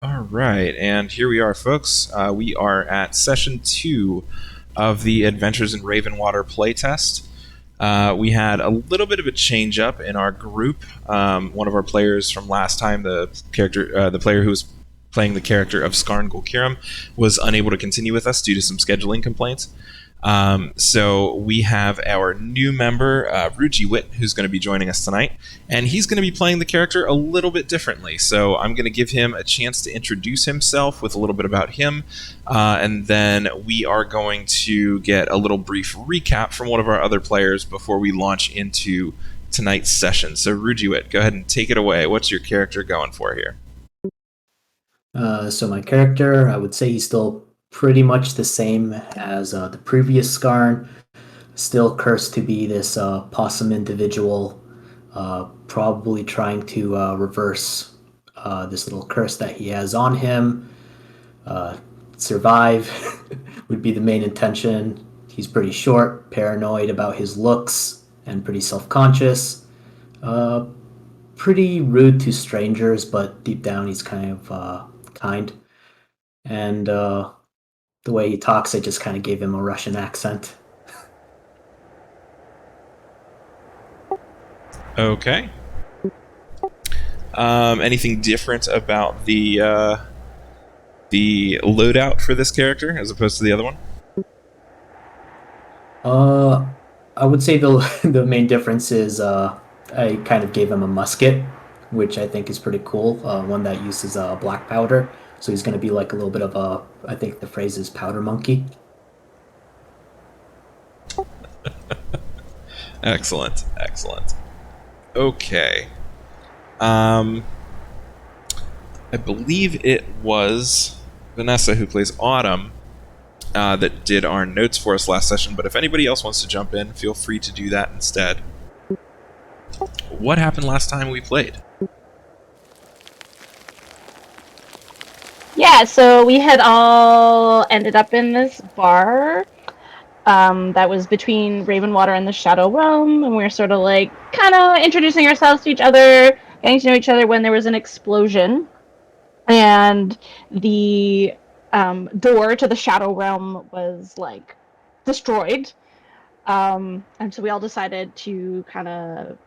All right, and here we are, folks. We are at session 2 of the Adventures in Ravenwater playtest. We had a little bit of a change up in our group. One of our players from last time, the player who was playing the character of Skarn Gulkiram, was unable to continue with us due to some scheduling complaints. So we have our new member, Ruji Wit, who's going to be joining us tonight, and he's going to be playing the character a little bit differently. So I'm going to give him a chance to introduce himself with a little bit about him, and then we are going to get a little brief recap from one of our other players before we launch into tonight's session. So Ruji Wit, go ahead and take it away. What's your character going for here? So my character, I would say he's still pretty much the same as the previous Skarn. Still cursed to be this possum individual, probably trying to reverse this little curse that he has on him. Uh, Survive would be the main intention. He's pretty short, paranoid about his looks, and pretty self-conscious. Uh, Pretty rude to strangers, but deep down he's kind of kind. And the way he talks, I just kind of gave him a Russian accent. Okay. Anything different about the loadout for this character as opposed to the other one? Uh, I would say the the main difference is I kind of gave him a musket, which I think is pretty cool. One that uses black powder, so he's going to be like a little bit of a. I think the phrase is powder monkey. Excellent, excellent. Okay. Um, I believe it was Vanessa who plays Autumn that did our notes for us last session, but if anybody else wants to jump in, feel free to do that instead. What happened last time we played? Yeah, so we had all ended up in this bar that was between Ravenwater and the Shadow Realm, and we were sort of like kind of introducing ourselves to each other, getting to know each other when there was an explosion, and the door to the Shadow Realm was like destroyed. And so we all decided to kind of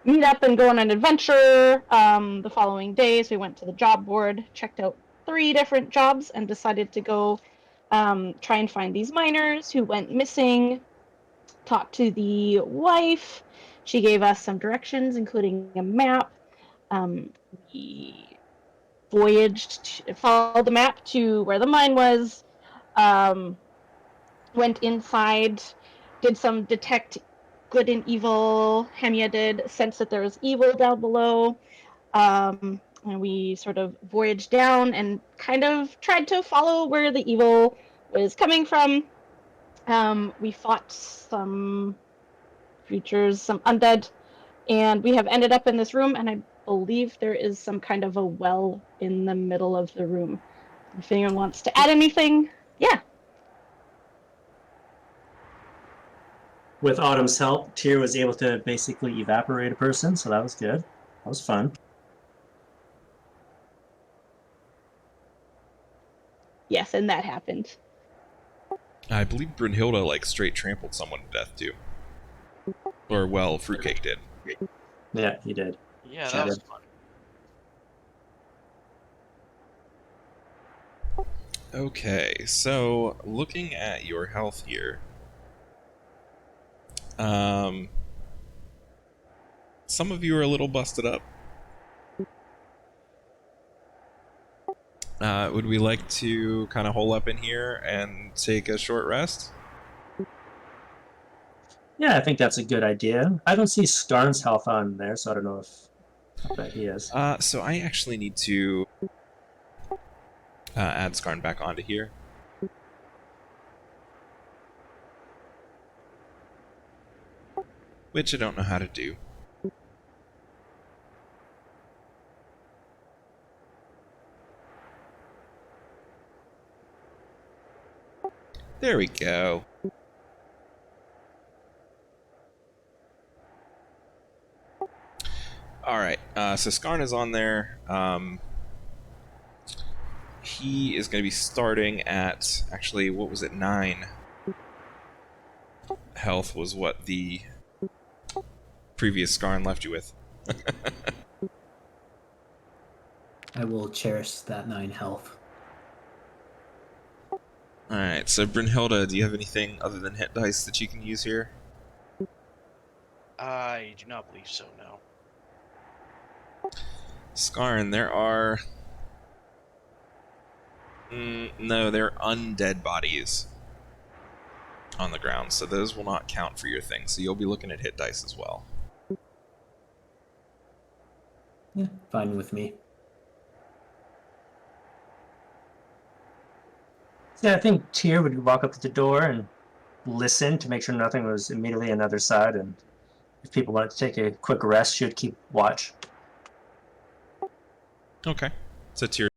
meet up and go on an adventure. The following days, we went to the job board, checked out 3 different jobs, and decided to go try and find these miners who went missing. Talked to the wife. She gave us some directions, including a map. We followed the map to where the mine was. Um, Went inside, did some detect good and evil. Hemia did sense that there was evil down below. And we sort of voyaged down and kind of tried to follow where the evil was coming from. We fought some creatures, some undead, and we have ended up in this room, and I believe there is some kind of a well in the middle of the room. If anyone wants to add anything, yeah. With Autumn's help, Tyr was able to basically evaporate a person, so that was good. That was fun. Yes, and that happened. I believe Brunhilde straight trampled someone to death too. Or well, Fruitcake did. Yeah, he did. Yeah, She that was did. fun. Okay, so looking at your health here, um, some of you are a little busted up. Would we like to kind of hole up in here and take a short rest? Yeah, I think that's a good idea. I don't see Skarn's health on there, so I don't know if I bet he is. So I actually need to add Skarn back onto here. Which I don't know how to do. There we go. Alright, so Skarn is on there. he is going to be starting at, actually, what was it, 9 health was what the previous Skarn left you with. I will cherish that 9 health. Alright, so Brynhilda, do you have anything other than hit dice that you can use here? I do not believe so, no. Skarn, there are... no, they're undead bodies on the ground, so those will not count for your thing, so you'll be looking at hit dice as well. Yeah, fine with me. Yeah, I think Tyr would walk up to the door and listen to make sure nothing was immediately on the other side, and if people wanted to take a quick rest, she would keep watch. Okay. So Tyr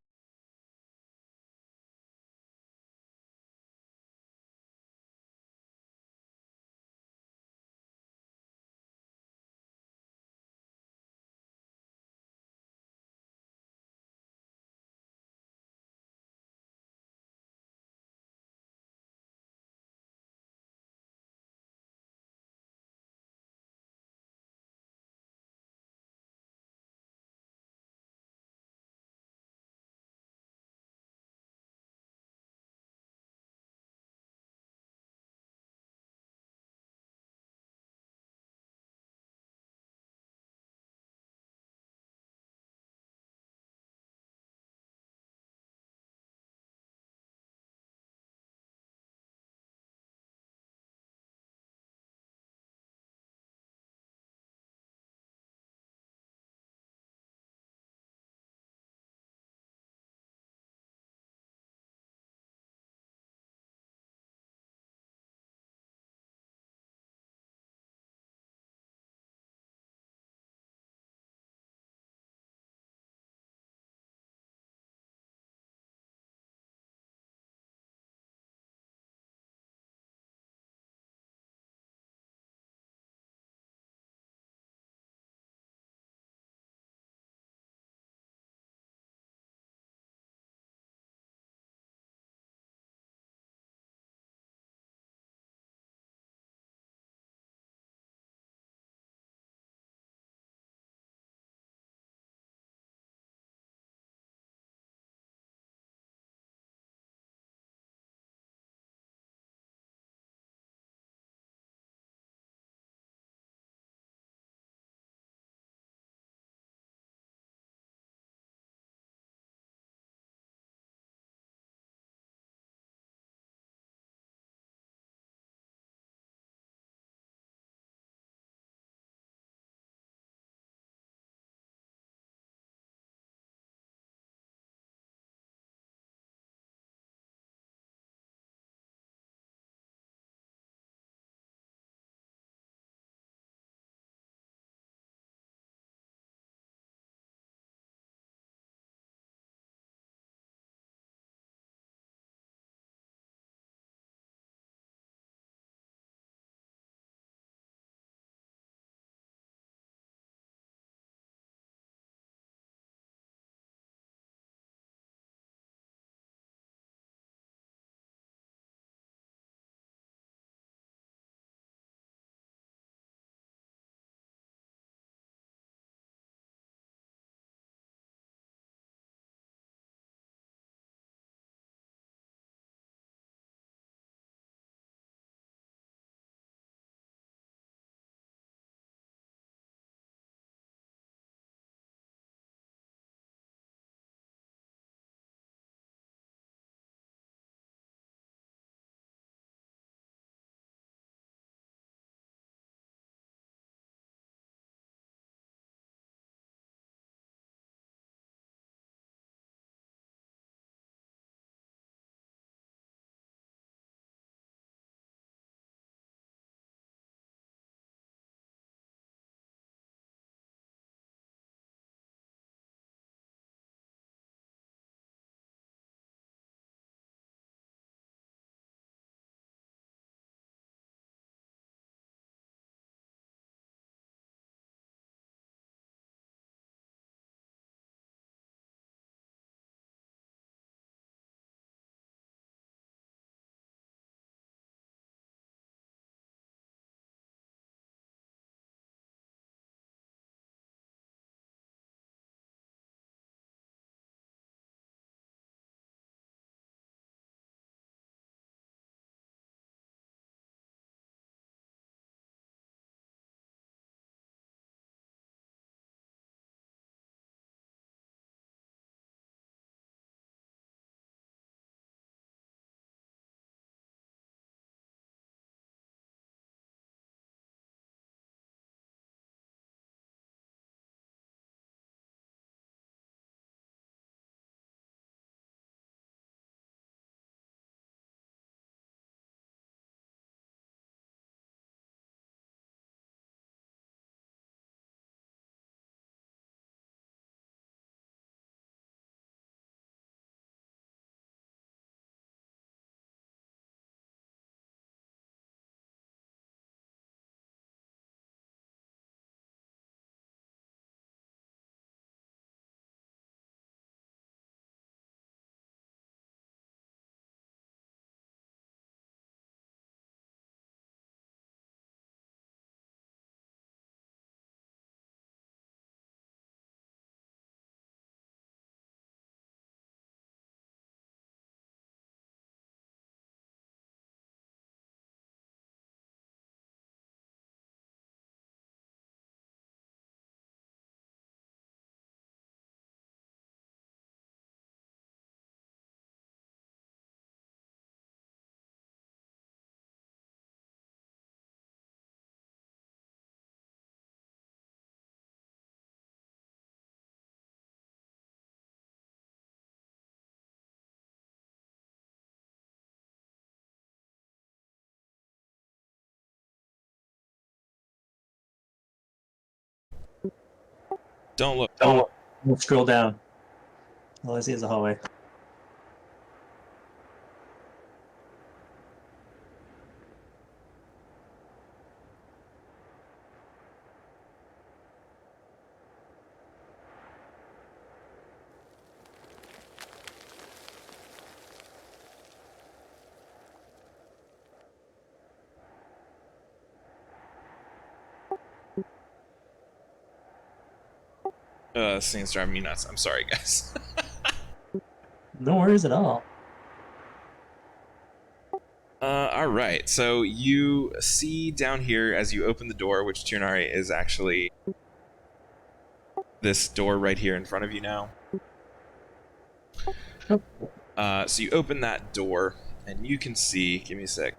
Don't look. We'll scroll down. All I see is a hallway. This thing's driving me nuts. I'm sorry, guys. No worries at all. All right. So you see down here as you open the door, which Tiernari is actually this door right here in front of you now. So you open that door, and you can see. Give me a sec.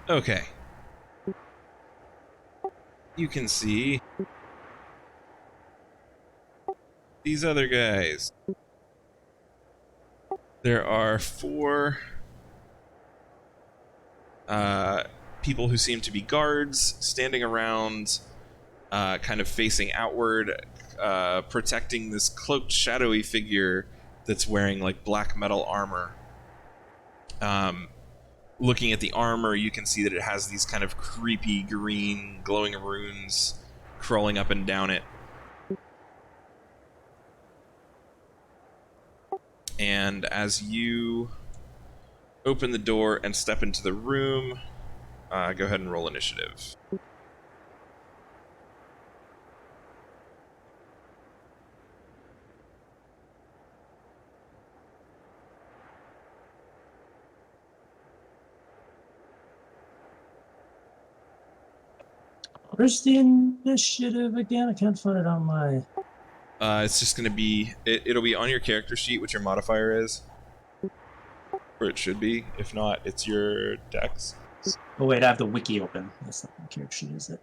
Okay. You can see these other guys. There are 4 people who seem to be guards standing around, kind of facing outward, protecting this cloaked, shadowy figure that's wearing like black metal armor. Looking at the armor, you can see that it has these kind of creepy green glowing runes crawling up and down it. And as you open the door and step into the room, go ahead and roll initiative. Where's the initiative again? I can't find it on my... It's just going to be... It'll be on your character sheet, what your modifier is. Or it should be. If not, it's your dex. Oh wait, I have the wiki open. That's not my character sheet, is it?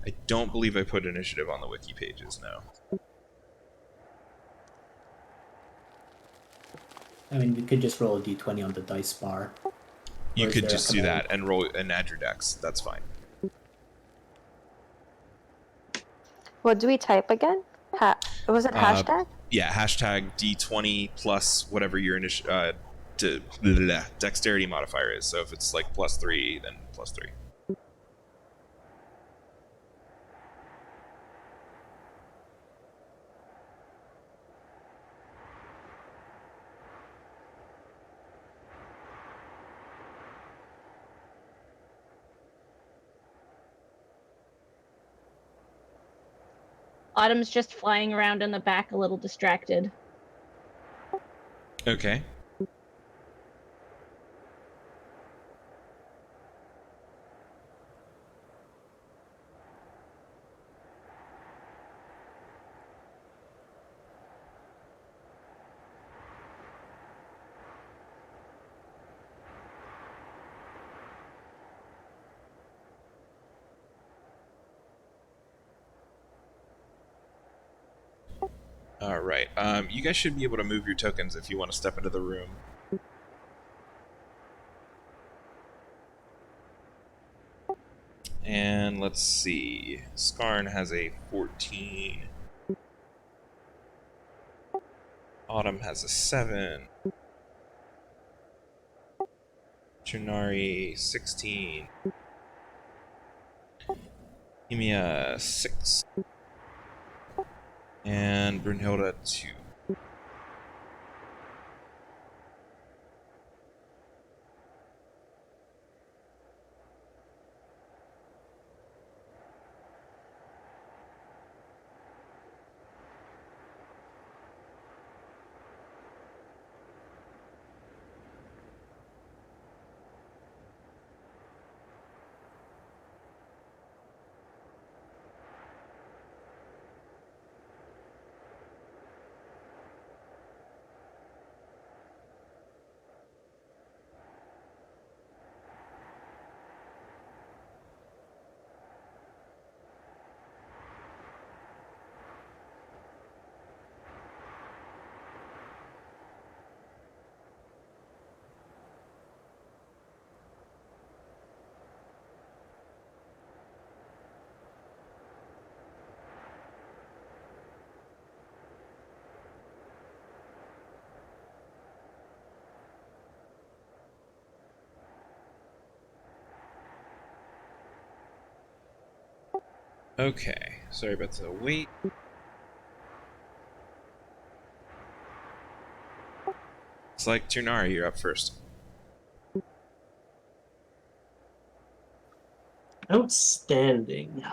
I don't believe I put initiative on the wiki pages, no. I mean, we could just roll a d20 on the dice bar. You Or is could there a just do command? that and roll and add your dex. That's fine. What do we type again? Was it hashtag? Yeah, hashtag D20 plus whatever your dexterity modifier is. So if it's like +3, then +3. Autumn's just flying around in the back, a little distracted. Okay. Alright, you guys should be able to move your tokens if you want to step into the room. And let's see. Skarn has a 14. Autumn has a 7. Chunari 16. Emia 6. And Brunhilde 2. Okay, sorry about the wait. It's like Tunari, you're up first. Outstanding.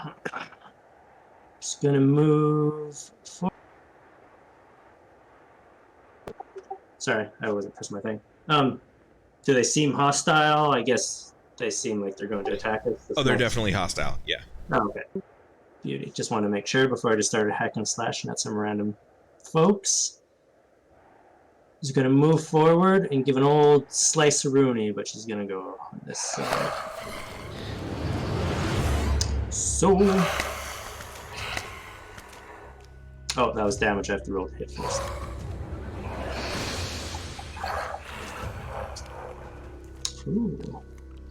Just gonna move forward. Sorry, I wasn't pressing my thing. Do they seem hostile? I guess they seem like they're going to attack us. Oh, they're definitely hostile, yeah. Oh, okay. Beauty. Just want to make sure before I just started hacking and slashing at some random folks. She's going to move forward and give an old slice of Rooney, but she's going to go on this side. So... Oh, that was damage. I have to roll to hit first. Ooh.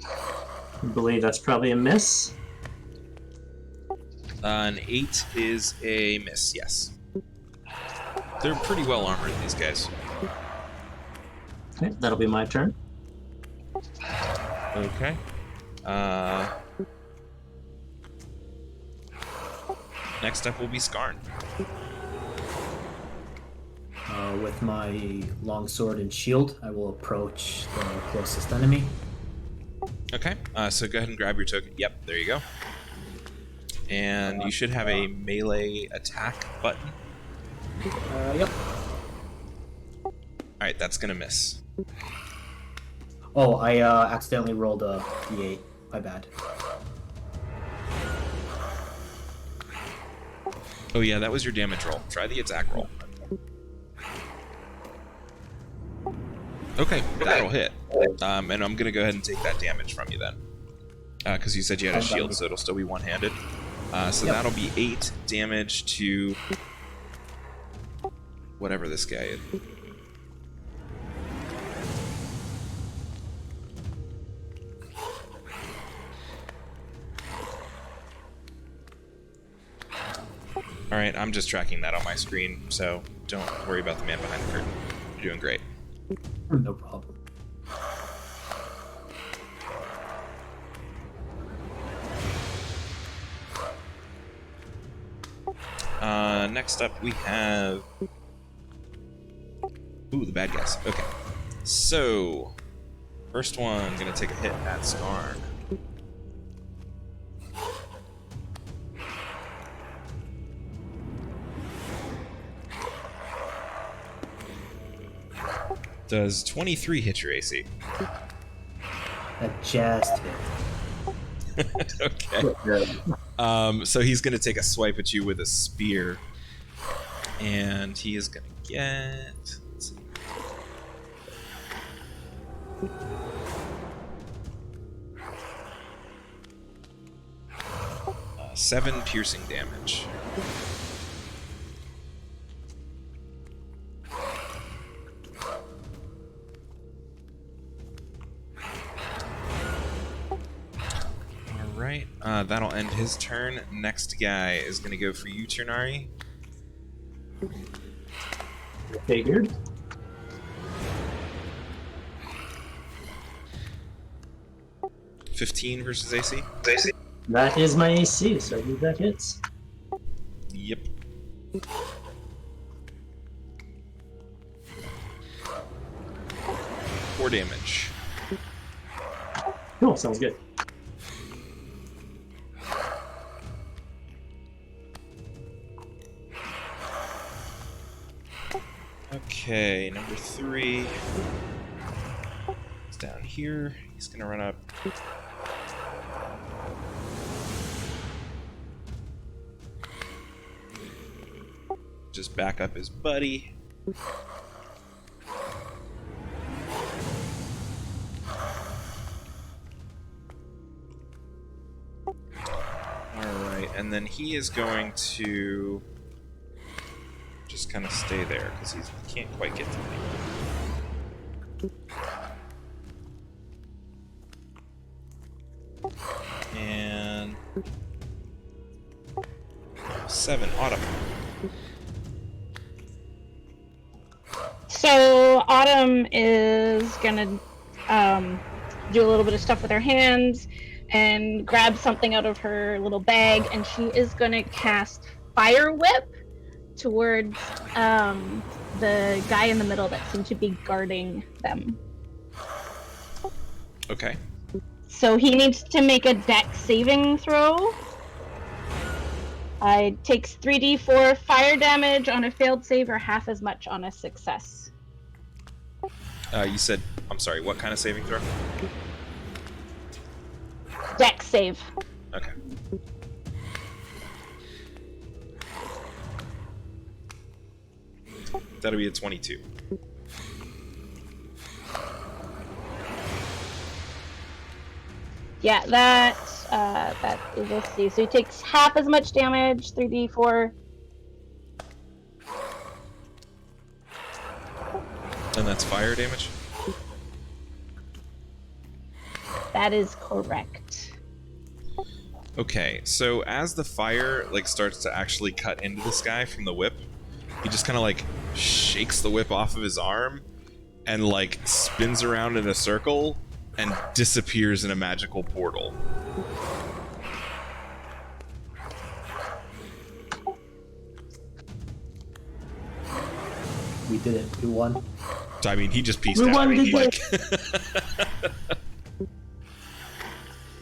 I believe that's probably a miss. An 8 is a miss, yes. They're pretty well armored, these guys. Okay, that'll be my turn. Okay. Next up will be Skarn. With my longsword and shield, I will approach the closest enemy. Okay, so go ahead and grab your token. Yep, there you go. And you should have a melee attack button. Yep. Alright, that's gonna miss. Oh, I accidentally rolled a d8. My bad. Oh yeah, that was your damage roll. Try the attack roll. Okay, that'll hit. And I'm gonna go ahead and take that damage from you then. Because you said you had a shield, so it'll still be one-handed. So that'll be 8 damage to... whatever this guy is. Alright, I'm just tracking that on my screen, so don't worry about the man behind the curtain. You're doing great. No problem. Next up we have... Ooh, the bad guys. Okay. So, first one, gonna take a hit at Skarn. Does 23 hit your AC? That just hit. Okay. So he's gonna take a swipe at you with a spear. And he is gonna get... let's see. 7 piercing damage. That'll end his turn. Next guy is going to go for you, Ternari. Figured. $15 versus AC. That is my AC, so I believe that hits. Yep. Four damage. Cool, sounds good. Okay, number 3 is down here. He's gonna run up. Just back up his buddy. Alright, and then he is going to just kind of stay there because he can't quite get to me. And 7, Autumn. So Autumn is gonna do a little bit of stuff with her hands and grab something out of her little bag, and she is gonna cast Fire Whip towards the guy in the middle that seemed to be guarding them. Okay. So he needs to make a dex saving throw. It takes 3d4 fire damage on a failed save or half as much on a success. You said, I'm sorry, what kind of saving throw? Dex save. Okay. That'll be a 22. Yeah, that is, let's see. So he takes half as much damage, 3d4. And that's fire damage? That is correct. Okay, so as the fire starts to actually cut into this guy from the whip, he just kind of shakes the whip off of his arm and spins around in a circle and disappears in a magical portal. We did it. We won. So, I mean, he just pieced We out. won the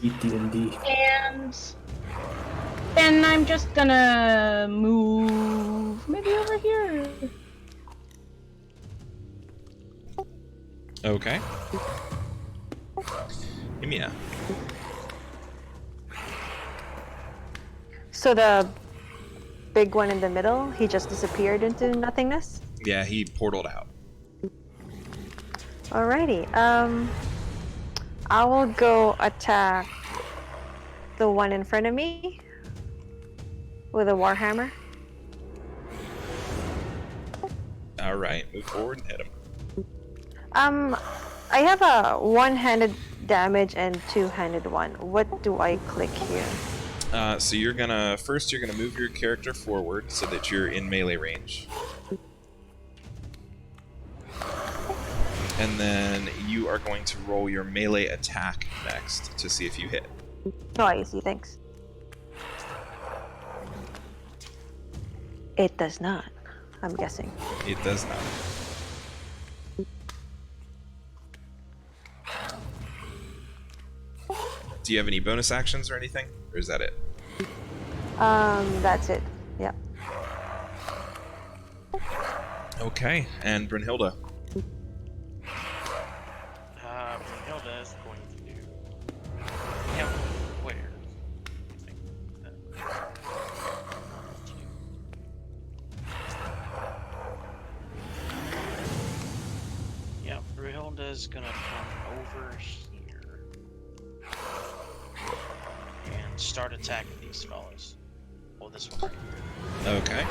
Beat D&D. And then I'm just gonna move maybe over here. Okay. Give me a... So the big one in the middle, he just disappeared into nothingness? Yeah, he portaled out. Alrighty. I will go attack the one in front of me with a warhammer. Alright, move forward and hit him. I have a one-handed damage and two-handed one. What do I click here? So you're gonna move your character forward so that you're in melee range. And then you are going to roll your melee attack next to see if you hit. Oh, I see. Thanks. It does not. I'm guessing. It does not. Do you have any bonus actions or anything? Or is that it? That's it. Yeah. Okay, and Brunhilde. Brunhilde is going to do. Yeah, where? Yeah, Brunhilde is gonna come over here and start attacking these fellas. Well, this one right here. Okay.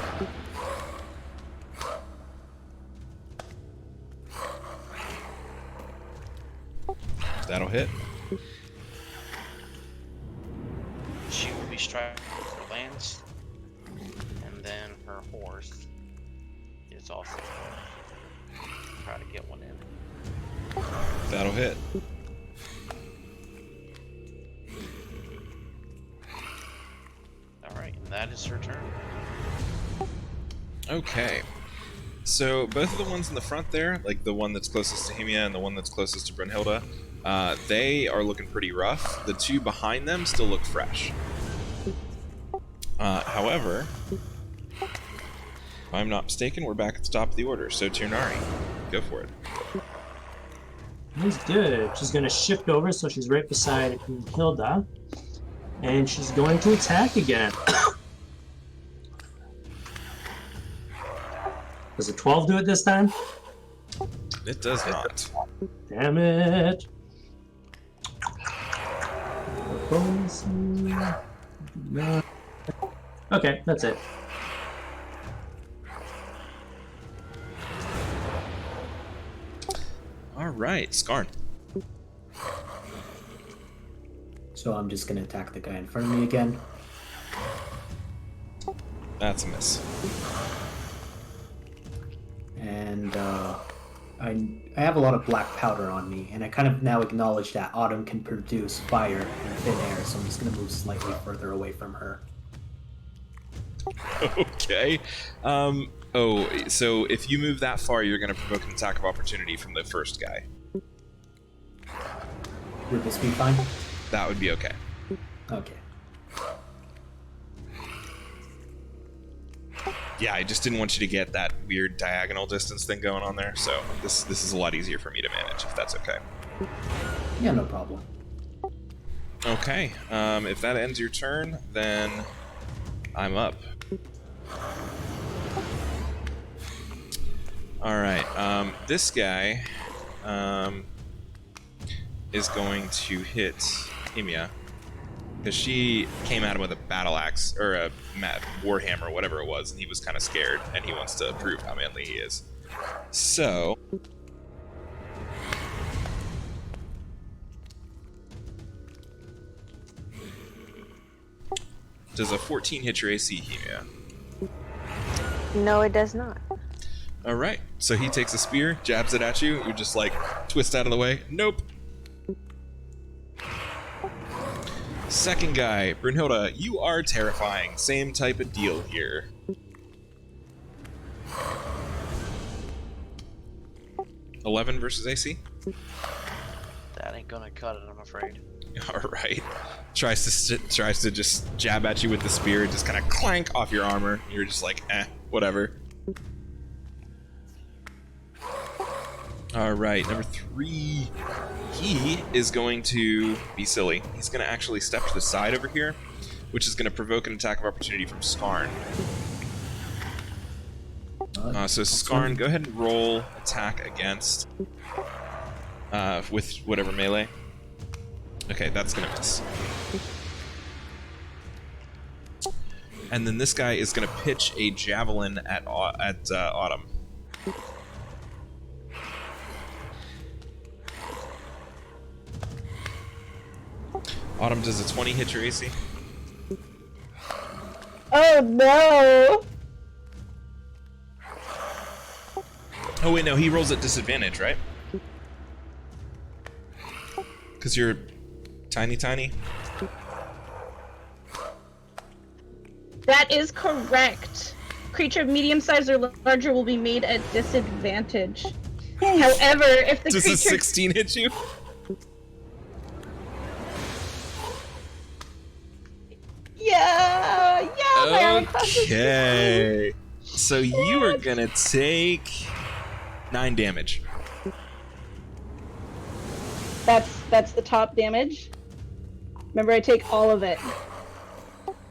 That'll hit. That'll hit. Alright, and that is her turn. Okay. So both of the ones in the front there, like the one that's closest to Himia and the one that's closest to Brunhilde, they are looking pretty rough. The two behind them still look fresh. However, if I'm not mistaken, we're back at the top of the order. So Tirnari, go for it. That's good. She's gonna shift over so she's right beside Hilda. And she's going to attack again. Does a 12 do it this time? It does not. Damn it. Okay, that's it. All right, Skarn. So I'm just gonna attack the guy in front of me again. That's a miss. And I have a lot of black powder on me, and I kind of now acknowledge that Autumn can produce fire in thin air, so I'm just gonna move slightly further away from her. Okay. Oh, so if you move that far, you're going to provoke an attack of opportunity from the first guy. Would this be fine? That would be okay. Okay. Yeah, I just didn't want you to get that weird diagonal distance thing going on there, so this is a lot easier for me to manage, if that's okay. Yeah, no problem. Okay, if that ends your turn, then I'm up. Alright, this guy is going to hit Himia, because she came at him with a battle axe, or a warhammer, whatever it was, and he was kind of scared, and he wants to prove how manly he is. So... does a 14 hit your AC, Himia? No, it does not. Alright, so he takes a spear, jabs it at you, you just like twist out of the way. Nope. Second guy, Brunhilde, you are terrifying. Same type of deal here. $11 versus AC? That ain't gonna cut it, I'm afraid. Alright. Tries to just jab at you with the spear, just kind of clank off your armor. You're just like, whatever. Alright, number 3. He is going to be silly. He's going to actually step to the side over here, which is going to provoke an attack of opportunity from Skarn. So Skarn, go ahead and roll attack against with whatever melee. Okay, that's going to miss. And then this guy is going to pitch a javelin at Autumn. Autumn, does a 20 hit your AC? Oh no! Oh wait, no, he rolls at disadvantage, right? Because you're tiny. That is correct. Creature of medium size or larger will be made at disadvantage. However, if the Does creature... a 16 hit you? Yeah, my armor class is 16. Okay. So you are gonna take 9 damage. That's the top damage. Remember, I take all of it.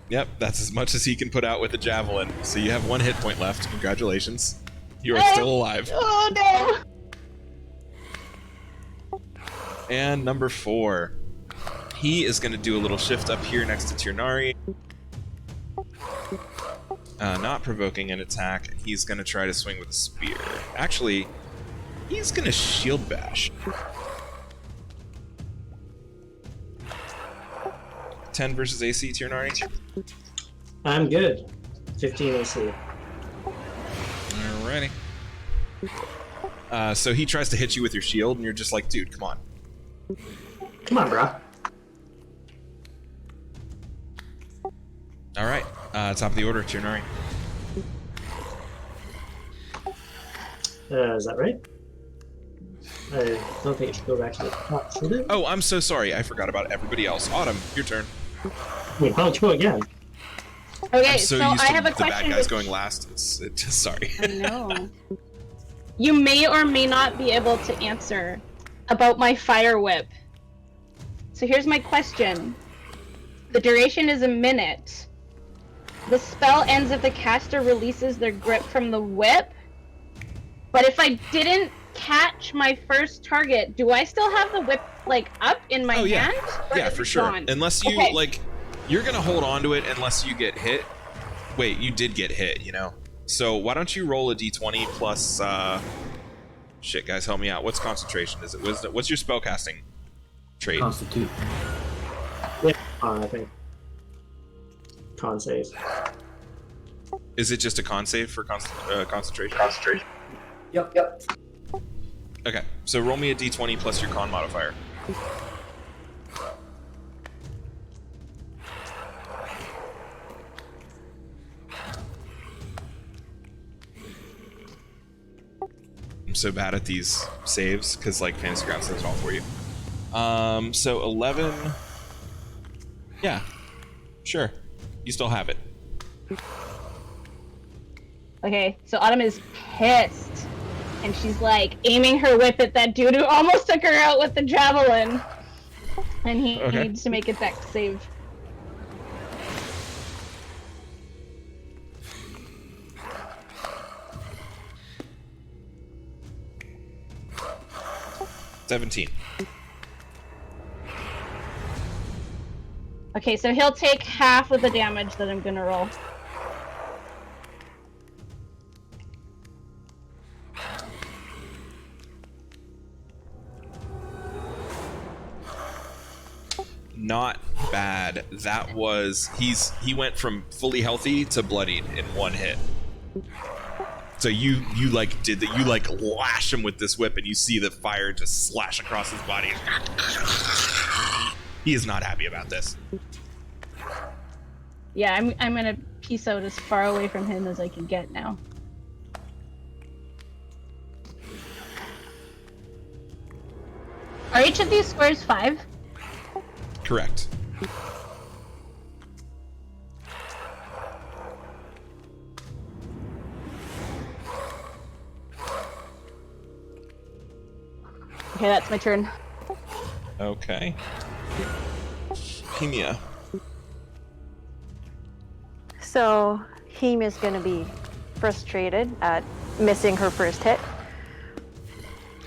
Yep, that's as much as he can put out with a javelin. So you have 1 hit point left. Congratulations. You are still alive. Oh no! And number 4. He is going to do a little shift up here next to Tirnari. Not provoking an attack. He's going to try to swing with a spear. Actually, he's going to shield bash. 10 versus AC, Tirnari. I'm good. 15 AC. Alrighty. So he tries to hit you with your shield, and you're just like, dude, come on. Come on, bro. All right, top of the order, Chernari. Is that right? I don't think it should go back to the top, should it? Oh, I'm so sorry. I forgot about everybody else. Autumn, your turn. Wait, how would you go again? Okay, I'm so so used I to have a the bad question. guys going last. It's just sorry. I know. You may or may not be able to answer about my fire whip. So here's my question. The duration is a minute. The spell ends if the caster releases their grip from the whip. But if I didn't catch my first target, do I still have the whip like up in my yeah. hand? Or Yeah, is for it sure. gone? Unless you, Okay. like, you're going to hold on to it unless you get hit. Wait, you did get hit, you know? So why don't you roll a d20 plus, shit, guys, help me out. What's concentration? Is it wisdom? What's your spellcasting trait? Constitute. Yeah, I think. Con save. Is it just a con save for concentration? Yep. Okay, so roll me a d20 plus your con modifier. I'm so bad at these saves because like Fantasy Grounds does it all for you. So 11. Yeah, sure. You still have it. Okay, so Autumn is pissed. And she's like aiming her whip at that dude who almost took her out with the javelin. And he needs to make a dex save. $17. Okay, so he'll take half of the damage that I'm gonna roll. Not bad. That was he went from fully healthy to bloodied in one hit. So you like did that. You like lash him with this whip, and you see the fire just slash across his body. He is not happy about this. Yeah, I'm gonna peace out as far away from him as I can get now. Are each of these squares 5? Correct. Okay, that's my turn. Okay. Hemia. So Hemia's gonna be frustrated at missing her first hit.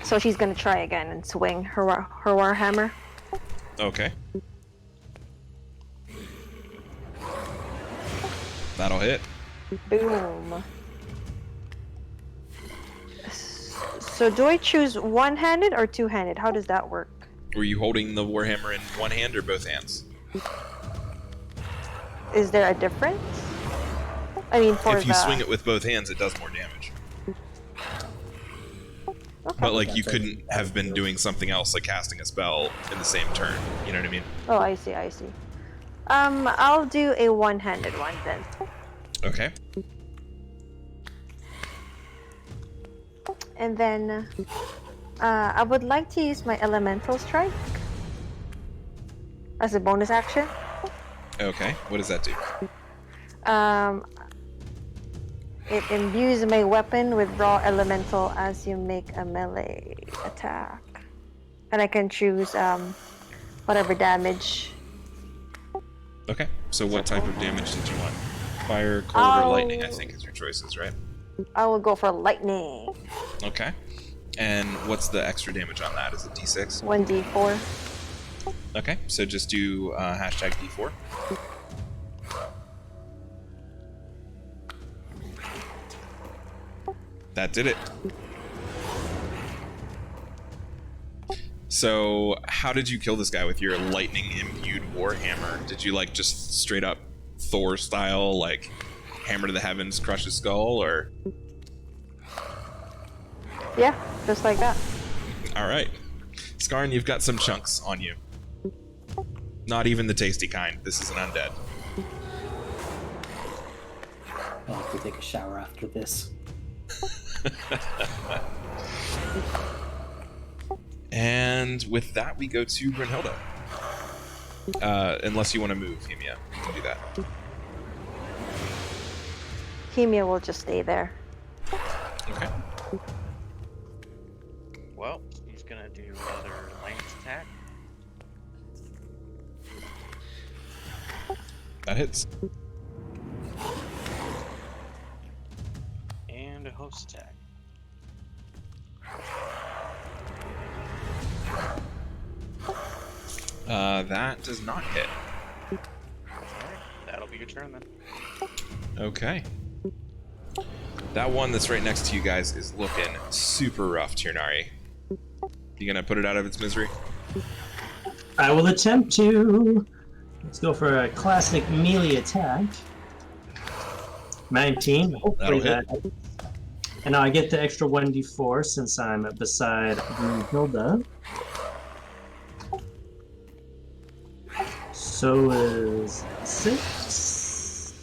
So she's gonna try again and swing her warhammer. Okay. That'll hit. Boom. So do I choose one-handed or two-handed? How does that work? Were you holding the warhammer in one hand or both hands? Is there a difference? I mean, for If you swing it with both hands, it does more damage. Okay. But like you That's couldn't have been doing something else, like casting a spell in the same turn. You know what I mean? Oh, I see. I'll do a one-handed one then. Okay. And then I would like to use my elemental strike as a bonus action. Okay. What does that do? It imbues my weapon with raw elemental as you make a melee attack. And I can choose whatever damage. Okay. So what type of damage did you want? Fire, cold, or lightning, I I'll- think is your choices, right? I will go for lightning. Okay. And what's the extra damage on that? Is it D6? 1d4. Okay. So just do hashtag D4. That did it. So, how did you kill this guy with your lightning imbued warhammer? Did you like just straight up Thor style, like hammer to the heavens, crush his skull, or? Yeah. Just like that. All right. Skarn, you've got some chunks on you. Not even the tasty kind. This is an undead. I'll have to take a shower after this. And with that, we go to Brunhilde. Unless you want to move, Hemia. You can do that. Hemia will just stay there. Okay. Well, he's gonna do another lance attack. That hits. And a host attack. That does not hit. Alright, that'll be your turn then. Okay. That one that's right next to you guys is looking super rough, Tirnari. You gonna put it out of its misery? I will attempt to. Let's go for a classic melee attack. 19. Hopefully That'll that. And now I get the extra 1d4 since I'm beside Brunhilde. So is 6.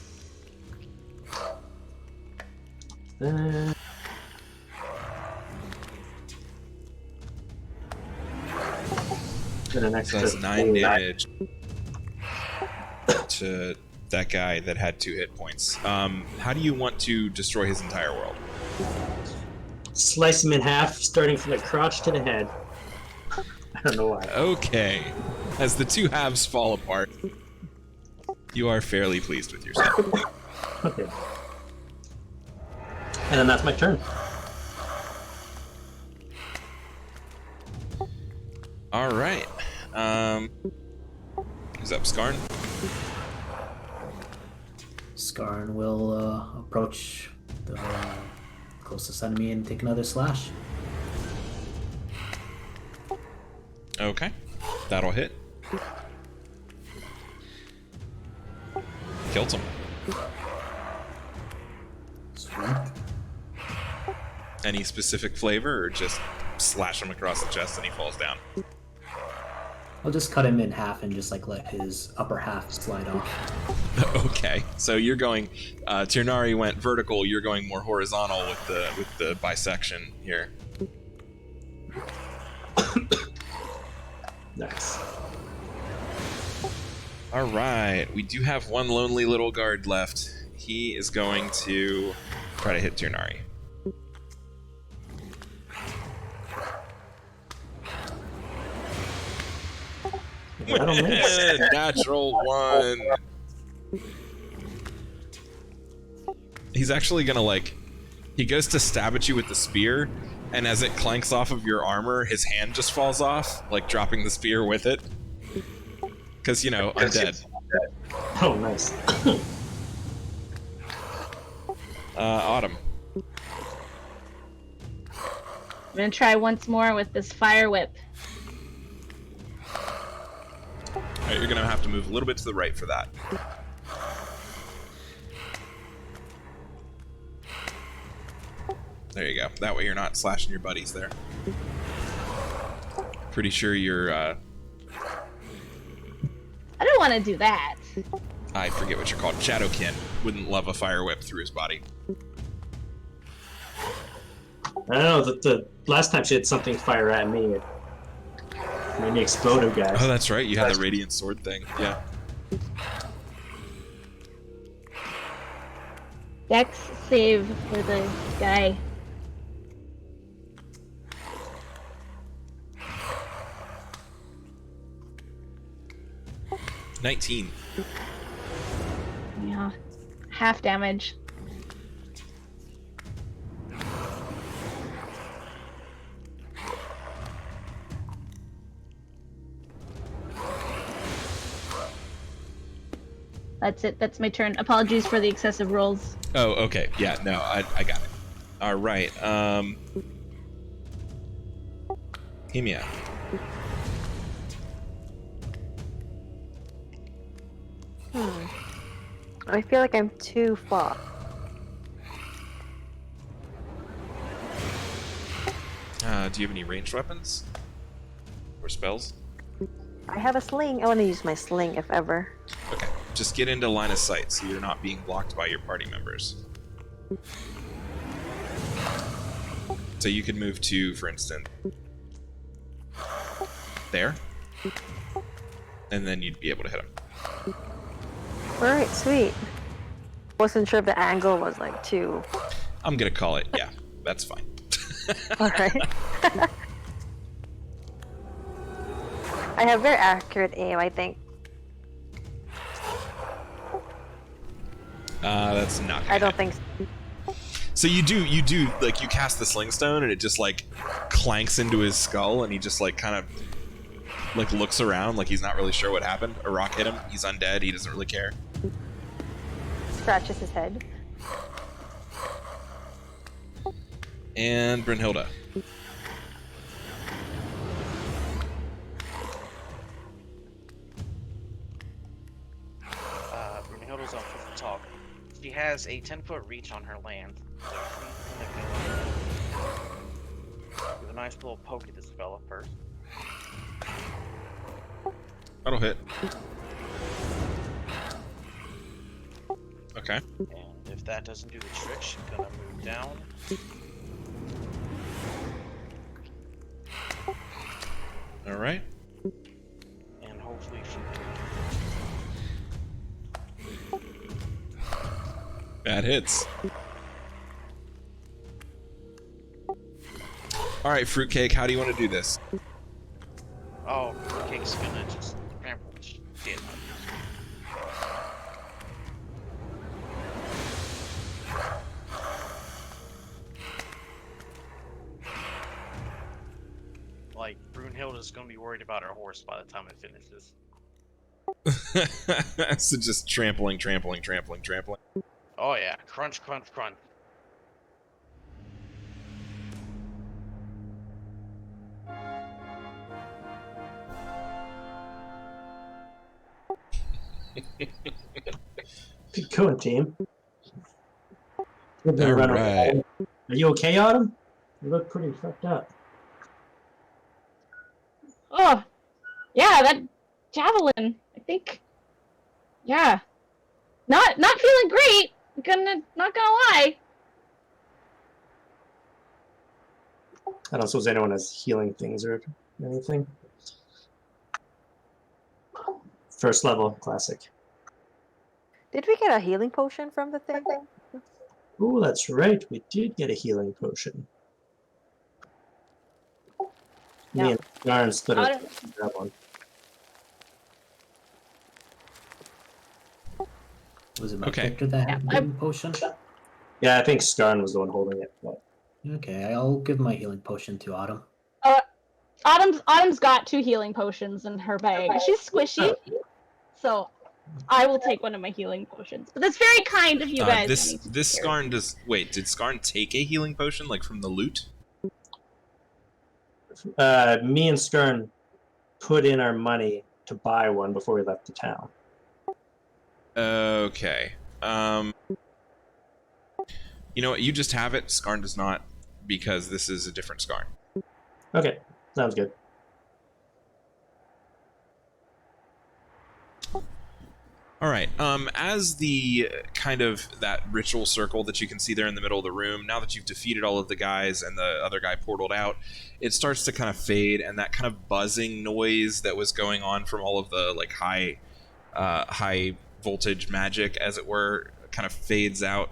Then. Get an So extra that's 9 4. damage to that guy that had 2 hit points. How do you want to destroy his entire world? Slice him in half, starting from the crotch to the head. I don't know why. Okay. As the two halves fall apart, you are fairly pleased with yourself. Okay. And then that's my turn. All right. Who's up, Skarn? Skarn will approach the closest enemy and take another slash. Okay. That'll hit. Killed him. Sweet. Any specific flavor, or just slash him across the chest and he falls down? I'll just cut him in half and just like let his upper half slide off. Okay. So you're going. Tirnari went vertical. You're going more horizontal with the bisection here. Nice. All right. We do have one lonely little guard left. He is going to try to hit Tirnari. That'll miss. Natural 1. He's actually gonna he goes to stab at you with the spear, and as it clanks off of your armor, his hand just falls off, dropping the spear with it. Because, undead. Oh, nice. Autumn. I'm gonna try once more with this fire whip. Alright, you're gonna have to move a little bit to the right for that. There you go. That way you're not slashing your buddies there. Pretty sure you're, I don't want to do that. I forget what you're called. Shadowkin wouldn't love a fire whip through his body. I don't know, the last time she had something fire at me, it made me explode, guys. Oh, that's right. You had the radiant sword thing. Yeah. Dex save for the guy. $19. Yeah. Half damage. That's it. That's my turn. Apologies for the excessive rolls. Oh, okay. Yeah, no, I got it. All right. Hemia. I feel like I'm too far. Do you have any ranged weapons? Or spells? I have a sling. I want to use my sling if ever. Okay. Just get into line of sight so you're not being blocked by your party members. So you could move to, for instance, there. And then you'd be able to hit him. Alright, sweet. Wasn't sure if the angle was like too. I'm gonna call it, yeah. That's fine. Alright. I have very accurate aim, I think. That's not gonna I don't hit. think so. So you do, like, you cast the sling stone and it just, like, clanks into his skull and he just, like, kind of, like, looks around like he's not really sure what happened. A rock hit him, he's undead, he doesn't really care. Scratches his head. And Brynhilda. Brunhilde's up for the talk. She has a 10-foot reach on her land. So she's gonna go give a nice little poke at this fella first. That'll hit. Okay. And if that doesn't do the trick, she's gonna move down. Alright. And hopefully she That hits. Alright, Fruitcake, how do you want to do this? Oh, Cake's gonna just trample shit. Like, Brunhilde's gonna be worried about her horse by the time it finishes. So just trampling. Oh yeah, crunch, crunch, crunch. Good going, team. Good to run Alright. away. Are you okay, Autumn? You look pretty fucked up. Oh, yeah, that javelin. I think. Yeah, not feeling great. Not gonna lie. I don't suppose anyone has healing things or anything. First level, classic. Did we get a healing potion from the thing? Ooh, that's right. We did get a healing potion. Yeah. Me and Darn split Autumn- that one. Was it my Okay. character that had Yeah, healing potion? Yeah, I think Skarn was the one holding it. But Okay, I'll give my healing potion to Autumn. Autumn's got 2 healing potions in her bag. She's squishy, so I will take one of my healing potions. But that's very kind of you guys. This Skarn does. Wait, did Skarn take a healing potion, like from the loot? me and Skarn put in our money to buy one before we left the town. Okay. You know what? You just have it. Skarn does not, because this is a different Skarn. Okay, sounds good. All right. As the kind of that ritual circle that you can see there in the middle of the room, now that you've defeated all of the guys and the other guy portaled out, it starts to kind of fade, and that kind of buzzing noise that was going on from all of the like high voltage magic, as it were, kind of fades out.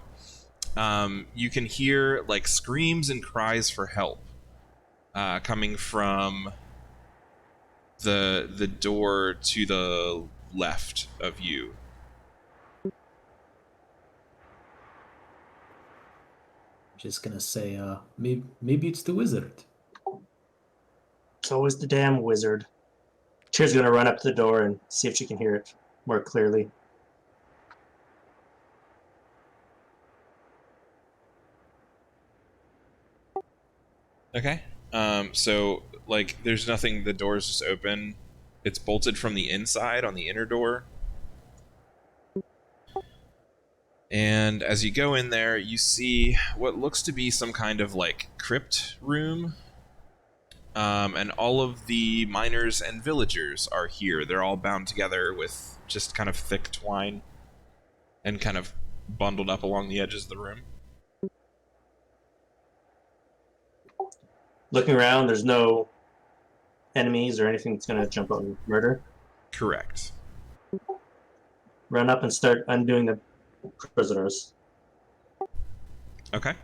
You can hear like screams and cries for help coming from the door to the left of you. Just gonna say, maybe it's the wizard. It's always the damn wizard. Cheer's gonna run up to the door and see if she can hear it more clearly. Okay. So like there's nothing, the door's just open. It's bolted from the inside on the inner door. And as you go in there, you see what looks to be some kind of like crypt room. And all of the miners and villagers are here. They're all bound together with just kind of thick twine and kind of bundled up along the edges of the room. Looking around, there's no enemies or anything that's going to jump out and murder. Correct. Run up and start undoing the prisoners. Okay.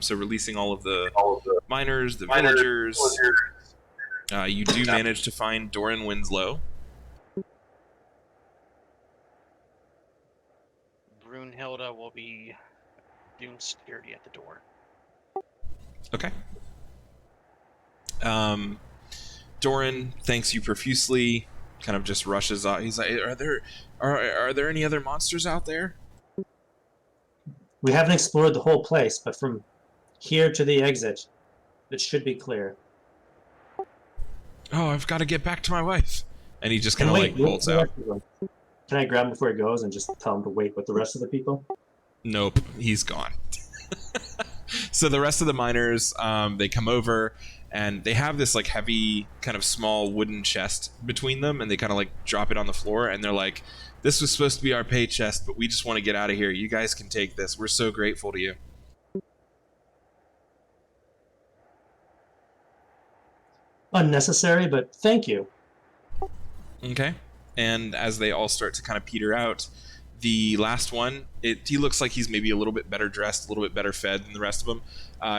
So releasing all of the miners, the villagers. You do manage to find Doran Winslow. Brunhilde will be doing security at the door. Okay. Doran thanks you profusely. Kind of just rushes out. He's like, "Are there any other monsters out there?" We haven't explored the whole place, but from here to the exit, it should be clear. Oh, I've got to get back to my wife. And he just kind of like bolts out. Can I grab him before he goes and just tell him to wait with the rest of the people? Nope, he's gone. So the rest of the miners, they come over and they have this like heavy kind of small wooden chest between them, and they kind of like drop it on the floor, and they're like, "This was supposed to be our pay chest, but we just want to get out of here. You guys can take this. We're so grateful to you." Unnecessary, but thank you. Okay. And as they all start to kind of peter out, the last one, he looks like he's maybe a little bit better dressed, a little bit better fed than the rest of them,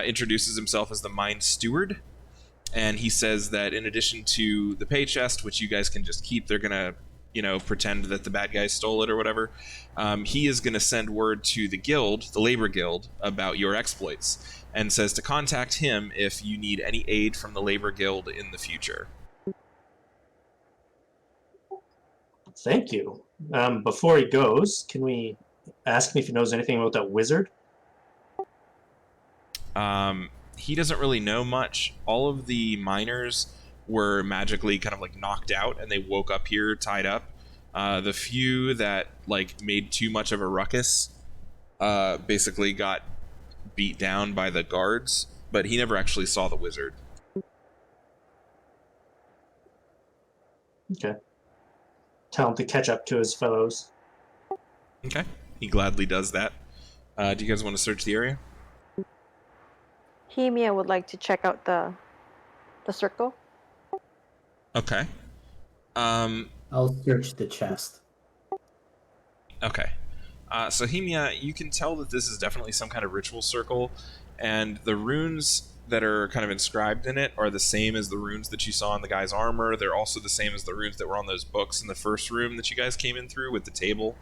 introduces himself as the mine steward. And he says that in addition to the pay chest, which you guys can just keep, they're going to, pretend that the bad guys stole it or whatever. He is going to send word to the guild, the labor guild, about your exploits, and says to contact him if you need any aid from the labor guild in the future. Thank you. Before he goes, can we ask him if he knows anything about that wizard? He doesn't really know much. All of the miners were magically kind of like knocked out, and they woke up here tied up. The few that like made too much of a ruckus basically got beat down by the guards, but he never actually saw the wizard. Okay. Tell him to catch up to his fellows. Okay. He gladly does that. Do you guys want to search the area? Hemia would like to check out the circle. Okay. I'll search the chest. Okay. So Hemia, you can tell that this is definitely some kind of ritual circle, and the runes that are kind of inscribed in it are the same as the runes that you saw in the guy's armor. They're also the same as the runes that were on those books in the first room that you guys came in through with the table.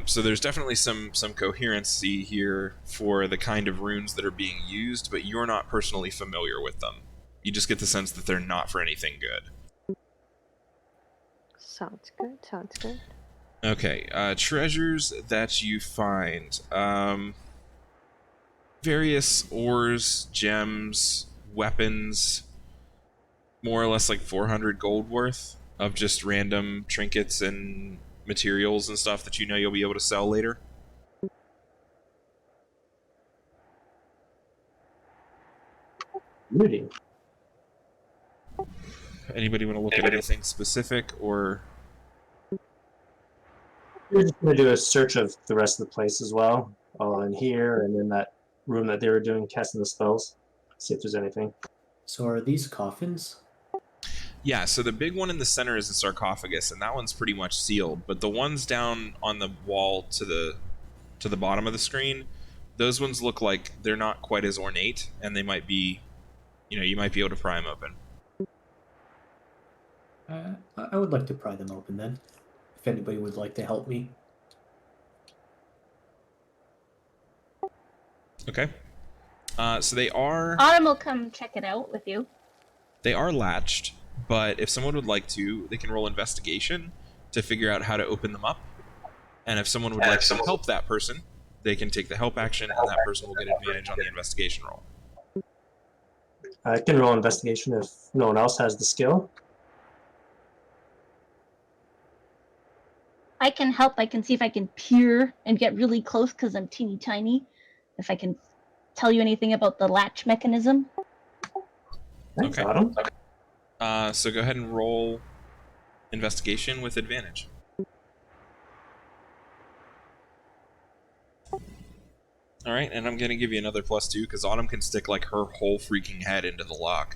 So there's definitely some coherency here for the kind of runes that are being used, but you're not personally familiar with them. You just get the sense that they're not for anything good. Sounds good. Sounds good. Okay, treasures that you find. Various ores, gems, weapons, more or less like 400 gold worth of just random trinkets and materials and stuff that you'll be able to sell later. Beauty. Anybody want to look at anything specific, or... We're just going to do a search of the rest of the place as well. In here and in that room that they were doing, casting the spells. See if there's anything. So are these coffins? Yeah, so the big one in the center is a sarcophagus, and that one's pretty much sealed. But the ones down on the wall to the bottom of the screen, those ones look like they're not quite as ornate, and they might be, you might be able to pry them open. I would like to pry them open then, if anybody would like to help me. Okay. So they are... Autumn will come check it out with you. They are latched, but if someone would like to, they can roll investigation to figure out how to open them up. And if someone would like to help that person, they can take the help action, and that person will get advantage on the investigation roll. I can roll investigation if no one else has the skill. I can help. I can see if I can peer and get really close because I'm teeny tiny. If I can tell you anything about the latch mechanism. Thanks, Okay. Autumn. So go ahead and roll investigation with advantage. All right, and I'm going to give you another +2 because Autumn can stick like her whole freaking head into the lock.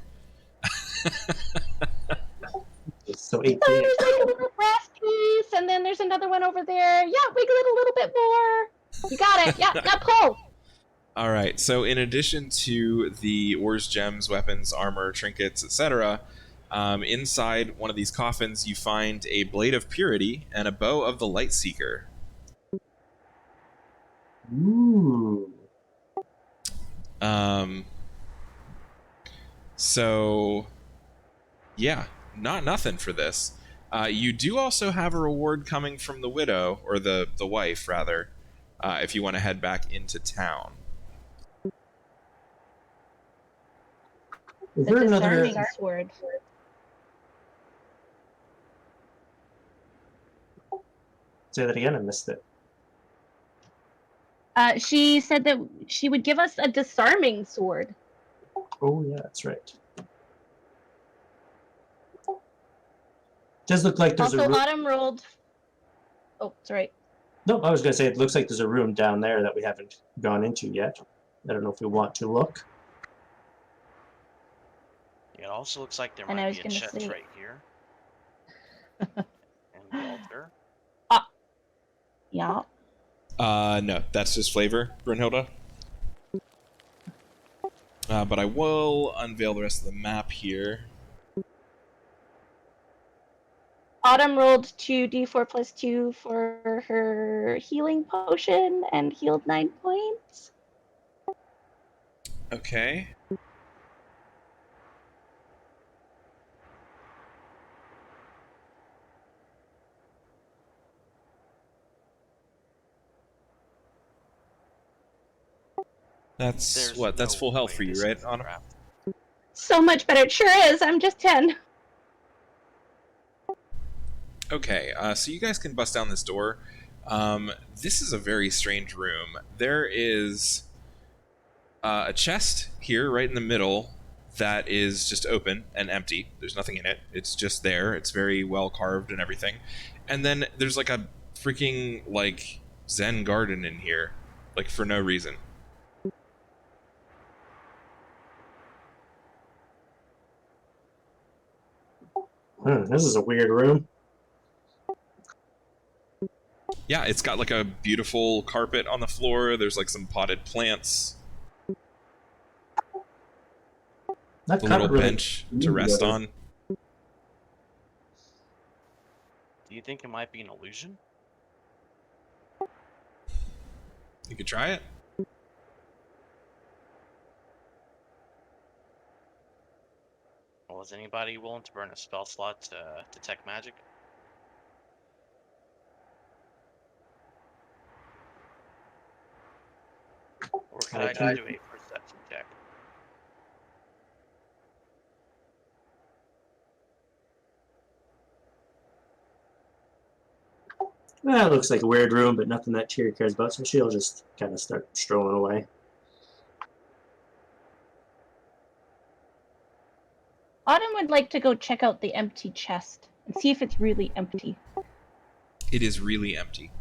So 18. There's like a little brass piece, and then there's another one over there. Yeah, wiggle it a little bit more. You got it. Yeah, now pull. All right, so in addition to the ores, gems, weapons, armor, trinkets, etc., inside one of these coffins you find a blade of purity and a bow of the light seeker. Ooh. So, yeah, nothing for this. You do also have a reward coming from the widow, or the wife, rather, if you want to head back into town. Is The there another? disarming sword. Say that again. I missed it. She said that she would give us a disarming sword. Oh yeah, that's right. Does look like there's Also, a room. Autumn rolled. Oh, sorry. No, I was gonna say it looks like there's a room down there that we haven't gone into yet. I don't know if we want to look. It also looks like there And I might was be a gonna chest say- right here. And the altar. Yeah. No, that's just flavor, Brunhilde. But I will unveil the rest of the map here. Autumn rolled 2d4 plus 2 for her healing potion and healed 9 points. Okay. That's There's what? That's no full health way for you, this right, is Autumn? trapped. So much better. It sure is. I'm just 10. Okay, so you guys can bust down this door. This is a very strange room. There is a chest here, right in the middle, that is just open and empty. There's nothing in it. It's just there. It's very well carved and everything. And then there's like a freaking like Zen garden in here, like for no reason. This is a weird room. Yeah, it's got like a beautiful carpet on the floor. There's like some potted plants, That a kind little of really bench to rest on. Do you think it might be an illusion? You could try it. Well, is anybody willing to burn a spell slot to detect magic? Or could I just do a perception check? Well, it looks like a weird room, but nothing that Tyr cares about, so she'll just kind of start strolling away. Autumn would like to go check out the empty chest and see if it's really empty. It is really empty.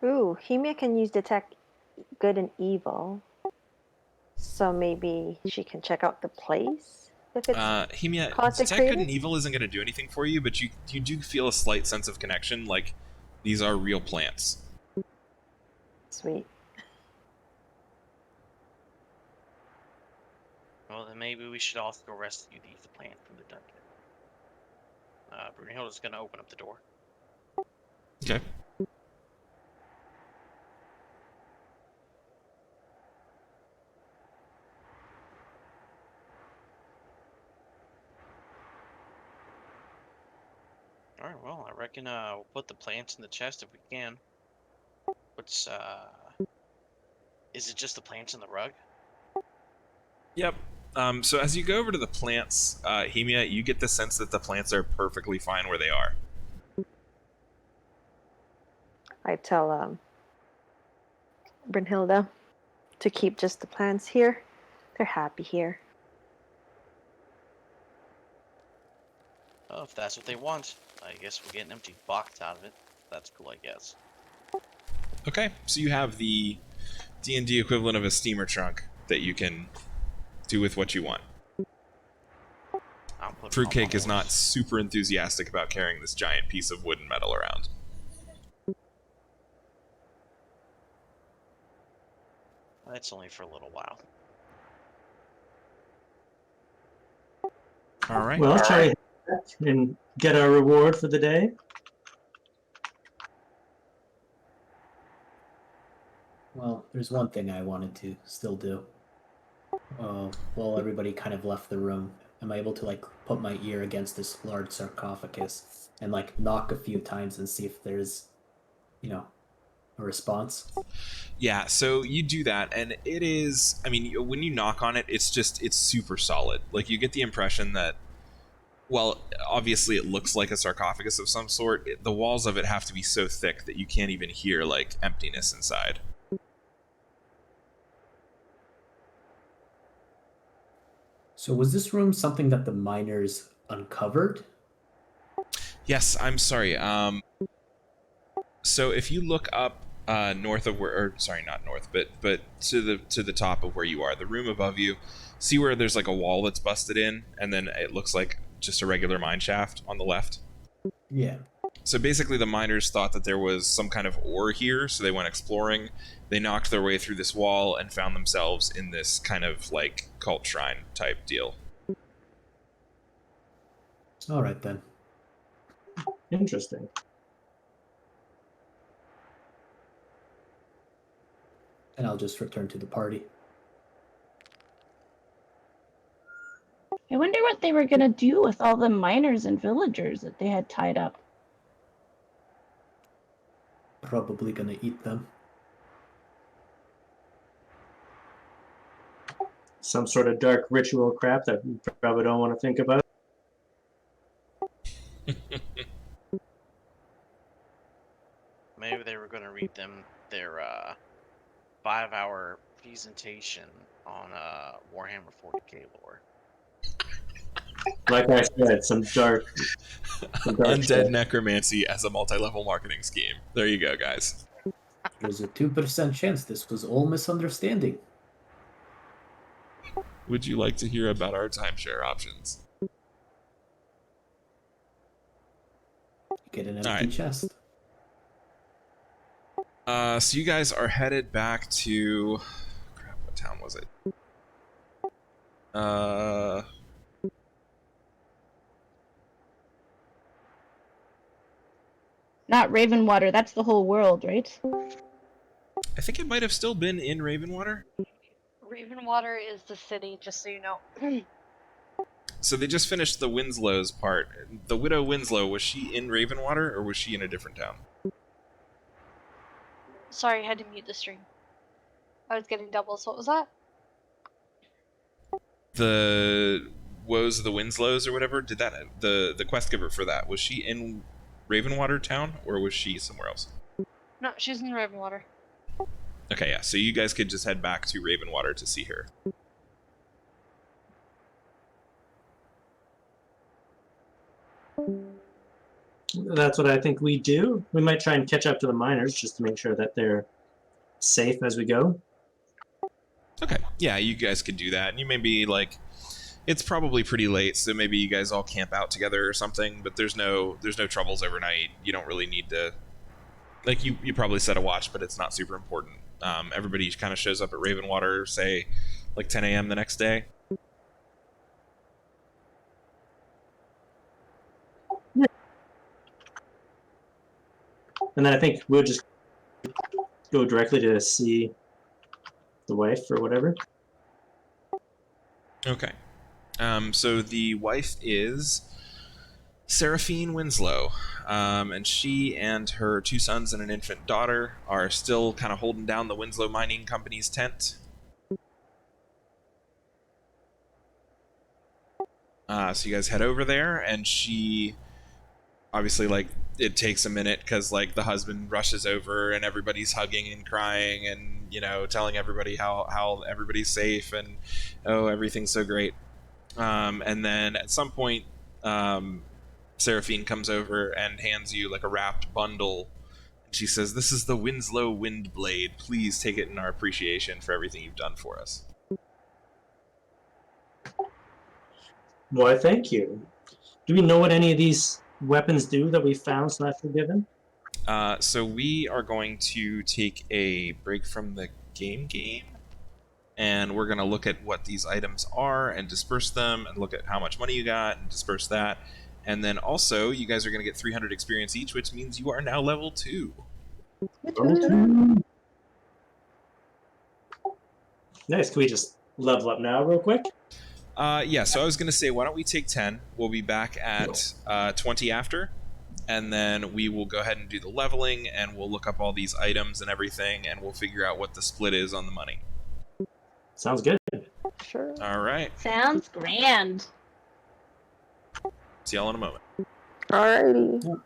Ooh, Hemia can use detect good and evil. So maybe she can check out the place if it's Hemia, detect consecrated? good and evil isn't going to do anything for you, but you do feel a slight sense of connection, like these are real plants. Sweet. Well, then maybe we should also go rescue these plants from the dungeon. Brunhilde's gonna open up the door. Okay. Alright, well, I reckon we'll put the plants in the chest if we can. What's, is it just the plants in the rug? Yep. So as you go over to the plants, Hemia, you get the sense that the plants are perfectly fine where they are. I tell Brunhilde to keep just the plants here. They're happy here. Oh, if that's what they want, I guess we'll get an empty box out of it. That's cool, I guess. Okay, so you have the D&D equivalent of a steamer trunk that you can do with what you want. I'll put it on Fruitcake my is not horse. super enthusiastic about carrying this giant piece of wood and metal around. It's only for a little while. All right. Well, shall we head back and get our reward for the day? Well, there's one thing I wanted to still do. While everybody kind of left the room, am I able to like put my ear against this large sarcophagus and like knock a few times and see if there's, a response? Yeah, so you do that, and it is, I mean, when you knock on it, it's super solid. Like, you get the impression that, well, obviously it looks like a sarcophagus of some sort. The walls of it have to be so thick that you can't even hear, like, emptiness inside. So was this room something that the miners uncovered? Yes, I'm sorry. So if you look up north of where, or sorry, not north, but to the top of where you are, the room above you, see where there's like a wall that's busted in, and then it looks like just a regular mine shaft on the left. Yeah. So basically, the miners thought that there was some kind of ore here, so they went exploring. They knocked their way through this wall and found themselves in this kind of like cult shrine type deal. All right then. Interesting. And I'll just return to the party. I wonder what they were gonna do with all the miners and villagers that they had tied up. Probably gonna eat them. Some sort of dark ritual crap that we probably don't want to think about. Maybe they were going to read them their 5-hour presentation on Warhammer 40k lore. Like I said, some dark Undead stuff. necromancy as a multi-level marketing scheme. There you go, guys. There's a 2% chance this was all misunderstanding. Would you like to hear about our timeshare options? Get an empty All right. chest. So you guys are headed back to... Crap, what town was it? Not Ravenwater, that's the whole world, right? I think it might have still been in Ravenwater. Ravenwater is the city, just so you know. So they just finished the Winslow's part. The Widow Winslow, was she in Ravenwater, or was she in a different town? Sorry, I had to mute the stream. I was getting doubles. What was that? The Woes of the Winslows, or whatever, did that... The quest giver for that, was she in Ravenwater town, or was she somewhere else? No, she's in Ravenwater. Okay, yeah, so you guys could just head back to Ravenwater to see her. That's what I think we do. We might try and catch up to the miners just to make sure that they're safe as we go. Okay, yeah, you guys could do that. And you may be like, it's probably pretty late, so maybe you guys all camp out together or something. But there's no troubles overnight. You don't really need to. Like you probably set a watch, but it's not super important. Everybody kind of shows up at Ravenwater, say, like 10 a.m. the next day. And then I think we'll just go directly to see the wife or whatever. Okay. So the wife is Seraphine Winslow, and she and her 2 sons and an infant daughter are still kind of holding down the Winslow Mining Company's tent. So you guys head over there, and she obviously, like, it takes a minute because, like, the husband rushes over and everybody's hugging and crying and, you know, telling everybody how everybody's safe and, oh, everything's so great. And then at some point, Seraphine comes over and hands you, like, a wrapped bundle. And she says, "This is the Winslow Windblade. Please take it in our appreciation for everything you've done for us." Why, thank you. Do we know what any of these weapons do that we found / were given? So we are going to take a break from the game, and we're going to look at what these items are and disperse them, and look at how much money you got and disperse that. And then also, you guys are going to get 300 experience each, which means you are now level 2. Nice. Can we just level up now real quick? Yeah, so I was going to say, why don't we take 10? We'll be back at 20 after, and then we will go ahead and do the leveling, and we'll look up all these items and everything, and we'll figure out what the split is on the money. Sounds good. Sure. All right. Sounds grand. See y'all in a moment. Alrighty.